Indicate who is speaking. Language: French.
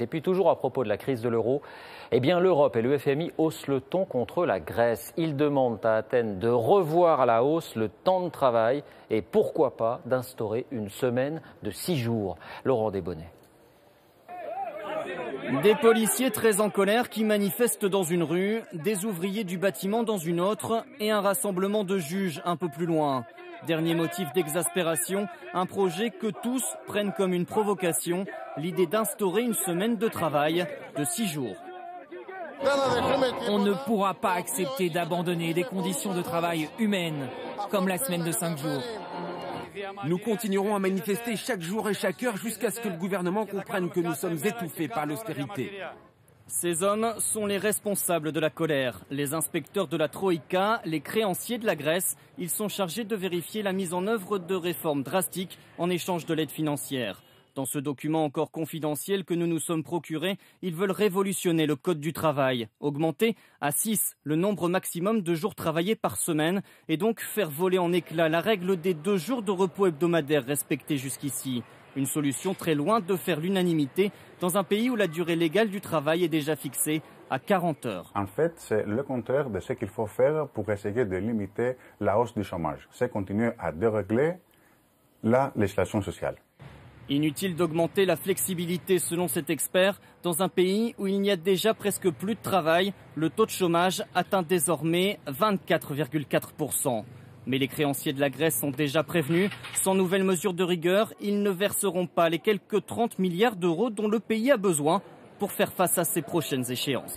Speaker 1: Et puis toujours à propos de la crise de l'euro, eh bien l'Europe et le FMI haussent le ton contre la Grèce. Ils demandent à Athènes de revoir à la hausse le temps de travail et pourquoi pas d'instaurer une semaine de 6 jours. Laurent Desbonnets.
Speaker 2: Des policiers très en colère qui manifestent dans une rue, des ouvriers du bâtiment dans une autre et un rassemblement de juges un peu plus loin. Dernier motif d'exaspération, un projet que tous prennent comme une provocation, l'idée d'instaurer une semaine de travail de 6 jours.
Speaker 3: On ne pourra pas accepter d'abandonner des conditions de travail humaines, comme la semaine de 5 jours.
Speaker 4: Nous continuerons à manifester chaque jour et chaque heure jusqu'à ce que le gouvernement comprenne que nous sommes étouffés par l'austérité.
Speaker 2: Ces hommes sont les responsables de la colère. Les inspecteurs de la Troïka, les créanciers de la Grèce, ils sont chargés de vérifier la mise en œuvre de réformes drastiques en échange de l'aide financière. Dans ce document encore confidentiel que nous nous sommes procurés, ils veulent révolutionner le code du travail, augmenter à 6 le nombre maximum de jours travaillés par semaine et donc faire voler en éclats la règle des 2 jours de repos hebdomadaires respectés jusqu'ici. Une solution très loin de faire l'unanimité dans un pays où la durée légale du travail est déjà fixée à 40 heures.
Speaker 5: En fait, c'est le contraire de ce qu'il faut faire pour essayer de limiter la hausse du chômage. C'est continuer à dérégler la législation sociale.
Speaker 2: Inutile d'augmenter la flexibilité selon cet expert. Dans un pays où il n'y a déjà presque plus de travail, le taux de chômage atteint désormais 24,4%. Mais les créanciers de la Grèce sont déjà prévenus. Sans nouvelles mesures de rigueur, ils ne verseront pas les quelques 30 milliards d'euros dont le pays a besoin pour faire face à ses prochaines échéances.